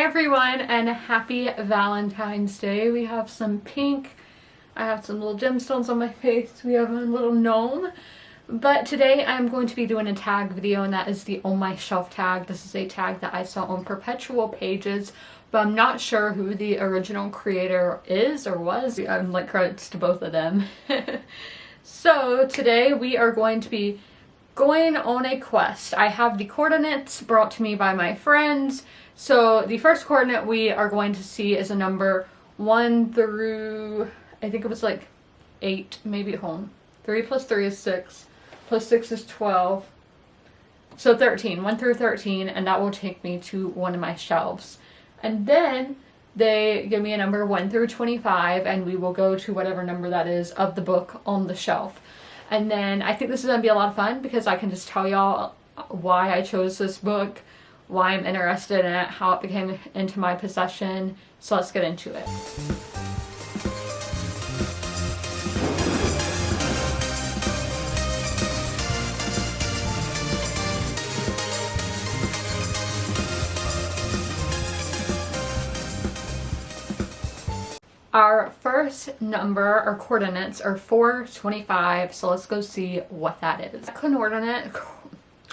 everyone, and happy Valentine's Day. We have some pink, I have some little gemstones on my face, we have a little gnome. But today I'm going to be doing a tag video, and that is the On My Shelf tag. This is a tag that I saw on Perpetual Pages, but I'm not sure who the original creator is or was. I'm like credits to both of them. So today we are going to be going on a quest. I have the coordinates brought to me by my friends. So the first coordinate we are going to see is a number 1 through, I think it was like 8, maybe at home. 3 plus 3 is 6, plus 6 is 12. So 13, 1 through 13, and that will take me to one of my shelves. And then they give me a number 1 through 25, and we will go to whatever number that is of the book on the shelf. And then I think this is going to be a lot of fun because I can just tell y'all why I chose this book, why I'm interested in it, how it became into my possession. So let's get into it. Our first number, or coordinates, are 425, so let's go see what that is. Coordinate,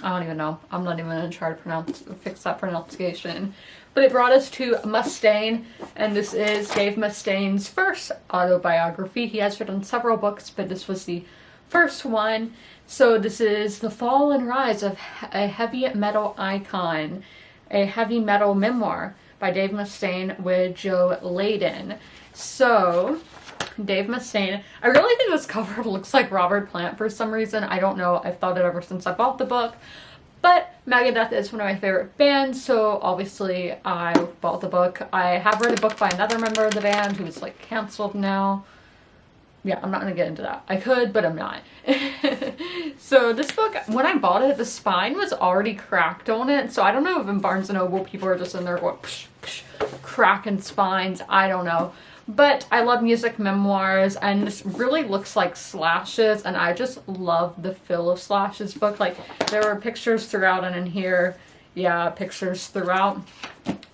I don't even know. I'm not even going to try to fix that pronunciation. But it brought us to Mustaine, and this is Dave Mustaine's first autobiography. He has written several books, but this was the first one. So this is The Fall and Rise of a Heavy Metal Icon, a heavy metal memoir by Dave Mustaine with Joe Layden. So, Dave Mustaine. I really think this cover looks like Robert Plant for some reason. I don't know. I've thought it ever since I bought the book. But Megadeth is one of my favorite bands, so obviously I bought the book. I have read a book by another member of the band who's like canceled now. Yeah, I'm not going to get into that. I could, but I'm not. So this book, when I bought it, the spine was already cracked on it. So I don't know if in Barnes & Noble people are just in there going, psh, psh, cracking spines. I don't know. But I love music memoirs, and this really looks like Slash's, and I just love the feel of Slash's book. Like, there were pictures throughout, and in here, yeah, pictures throughout.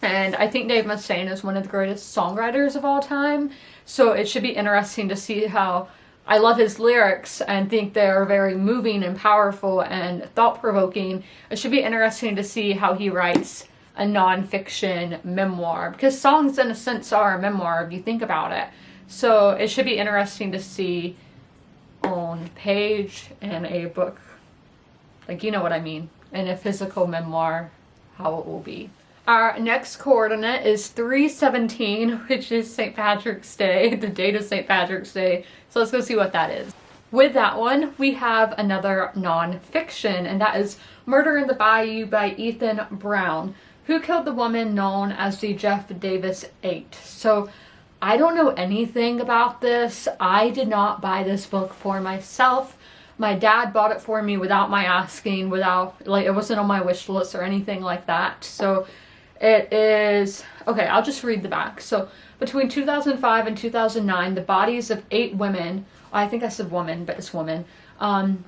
And I think Dave Mustaine is one of the greatest songwriters of all time, so it should be interesting to see how I love his lyrics and think they're very moving and powerful and thought-provoking. It should be interesting to see how he writes a non-fiction memoir, because songs in a sense are a memoir if you think about it. So it should be interesting to see on page in a book, like, you know what I mean, in a physical memoir, how it will be. Our next coordinate is 317, which is St. Patrick's Day, the date of St. Patrick's Day. So let's go see what that is. With that one, we have another non-fiction, and that is Murder in the Bayou by Ethan Brown, who killed the woman known as the Jeff Davis 8. So I don't know anything about this. I did not buy this book for myself. My dad bought it for me without my asking, without, like, it wasn't on my wish list or anything like that. So it is, okay, I'll just read the back. So between 2005 and 2009, the bodies of 8 women, I think I said woman, but it's woman,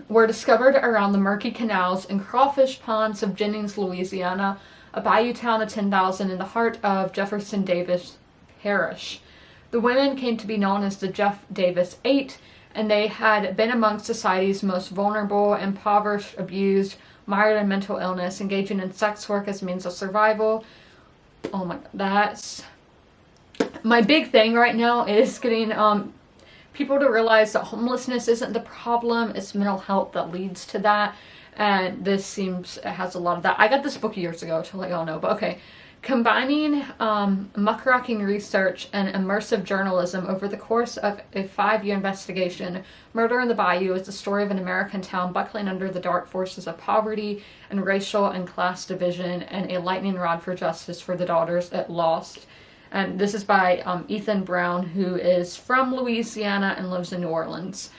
were discovered around the murky canals and crawfish ponds of Jennings, Louisiana, a bayou town of 10,000 in the heart of Jefferson Davis Parish. The women came to be known as the Jeff Davis 8, and they had been among society's most vulnerable, impoverished, abused, mired in mental illness, engaging in sex work as a means of survival. Oh my god, that's my big thing right now, is getting people to realize that homelessness isn't the problem, it's mental health that leads to that. And this seems, it has a lot of that. I got this book years ago, to let y'all know, but okay. Combining muckraking research and immersive journalism over the course of a 5-year investigation, Murder in the Bayou is the story of an American town buckling under the dark forces of poverty and racial and class division, and a lightning rod for justice for the daughters it lost. And this is by Ethan Brown, who is from Louisiana and lives in New Orleans.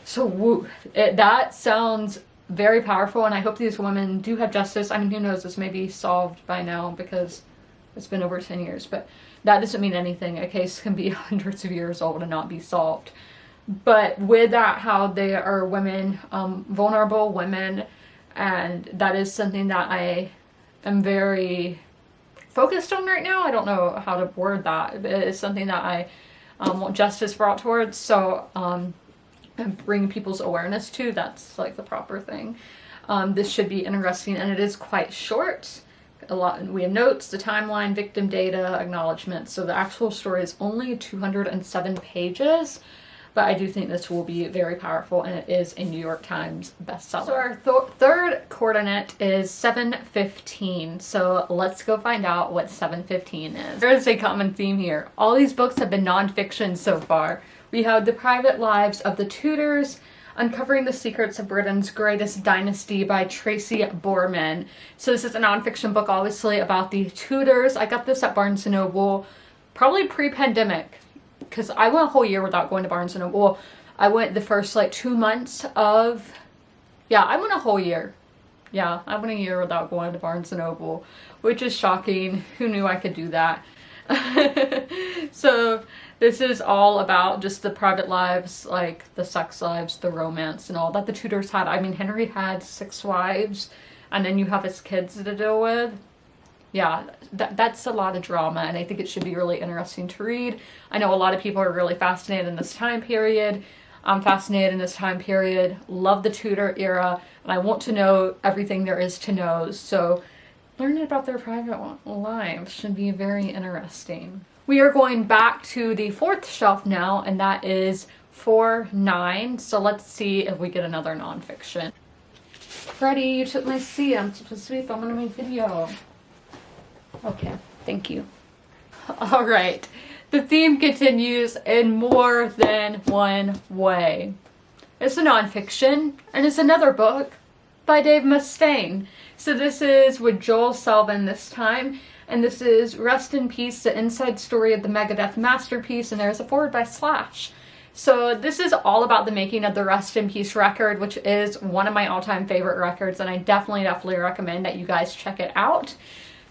So woo, that sounds very powerful, and I hope these women do have justice. I mean, who knows, this may be solved by now because it's been over 10 years, but that doesn't mean anything. A case can be hundreds of years old and not be solved. But with that, how they are women, vulnerable women, and that is something that I am very focused on right now. I don't know how to word that, but it's something that I want justice brought towards, so and bring people's awareness to. That's like the proper thing. This should be interesting, and it is quite short. A lot. We have notes, the timeline, victim data, acknowledgments. So the actual story is only 207 pages, but I do think this will be very powerful, and it is a New York Times bestseller. So our third coordinate is 715. So let's go find out what 715 is. There is a common theme here. All these books have been nonfiction so far. We have The Private Lives of the Tudors, Uncovering the Secrets of Britain's Greatest Dynasty by Tracy Borman. So this is a nonfiction book, obviously, about the Tudors. I got this at Barnes & Noble probably pre-pandemic, because I went a whole year without going to Barnes & Noble. I went the first like 2 months of, yeah, I went a whole year. Yeah, I went a year without going to Barnes & Noble, which is shocking. Who knew I could do that? So this is all about just the private lives, like the sex lives, the romance and all that the Tudors had. I mean, Henry had 6 wives, and then you have his kids to deal with. Yeah, that's a lot of drama, and I think it should be really interesting to read. I know a lot of people are really fascinated in this time period. I'm fascinated in this time period. Love the Tudor era, and I want to know everything there is to know. So learning about their private lives should be very interesting. We are going back to the 4th shelf now, and that is 4-9. So let's see if we get another nonfiction. Freddie, you took my seat. I'm supposed to be filming my video. Okay, thank you. All right, the theme continues in more than one way. It's a nonfiction, and it's another book by Dave Mustaine. So this is with Joel Selvin this time, and this is Rest in Peace, the inside story of the Megadeth masterpiece, and there's a foreword by Slash. So this is all about the making of the Rest in Peace record, which is one of my all-time favorite records, and I definitely recommend that you guys check it out.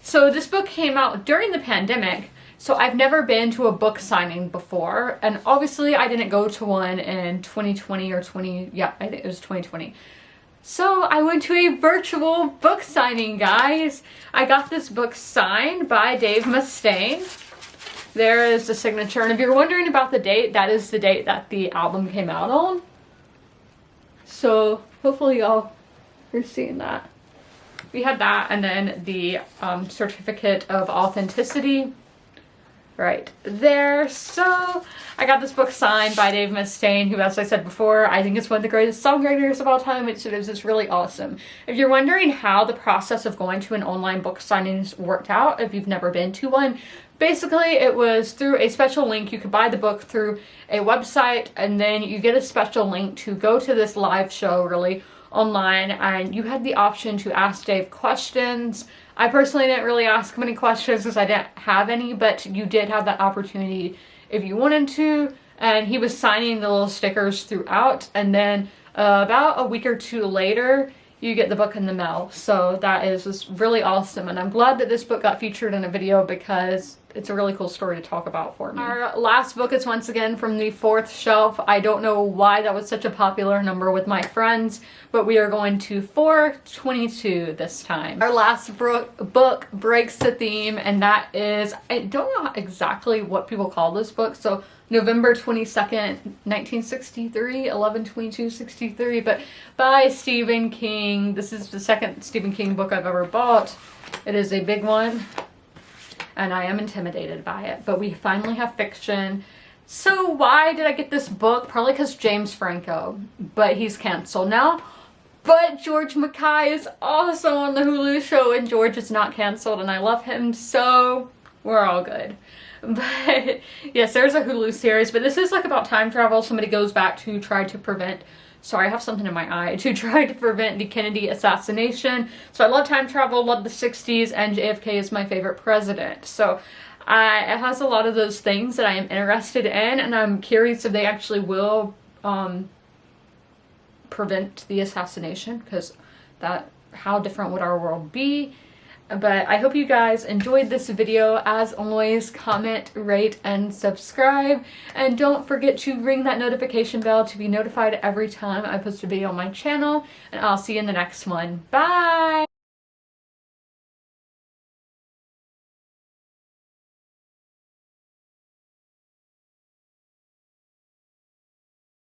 So this book came out during the pandemic, so I've never been to a book signing before, and obviously I didn't go to one in 2020 or 20, yeah, I think it was 2020. So I went to a virtual book signing, guys. I got this book signed by Dave Mustaine. There is the signature, and if you're wondering about the date, that is the date that the album came out on. So hopefully y'all are seeing that. We had that, and then the certificate of authenticity right there. So I got this book signed by Dave Mustaine, who, as I said before, I think is one of the greatest songwriters of all time. It's just really awesome. If you're wondering how the process of going to an online book signing worked out, if you've never been to one, basically it was through a special link. You could buy the book through a website, and then you get a special link to go to this live show, really, online, and you had the option to ask Dave questions. I personally didn't really ask many questions because I didn't have any, but you did have that opportunity if you wanted to, and he was signing the little stickers throughout, and then about a week or 2 later you get the book in the mail. So that is just really awesome, and I'm glad that this book got featured in a video because it's a really cool story to talk about for me. Our last book is once again from the 4th shelf. I don't know why that was such a popular number with my friends, but we are going to 422 this time. Our last book breaks the theme, and that is, I don't know exactly what people call this book, so November 22nd, 1963, 11/22/63, but by Stephen King. This is the second Stephen King book I've ever bought. It is a big one, and I am intimidated by it, but we finally have fiction. So why did I get this book? Probably because James Franco, but he's canceled now. But George Mackay is also on the Hulu show, and George is not canceled, and I love him, so we're all good. But yes, there's a Hulu series, but this is like about time travel. Somebody goes back to try to prevent, sorry, I have something in my eye, to try to prevent the Kennedy assassination. So I love time travel, love the 60s, and JFK is my favorite president. So it has a lot of those things that I am interested in, and I'm curious if they actually will prevent the assassination, because how different would our world be? But I hope you guys enjoyed this video. As always, comment, rate, and subscribe. And don't forget to ring that notification bell to be notified every time I post a video on my channel. And I'll see you in the next one. Bye!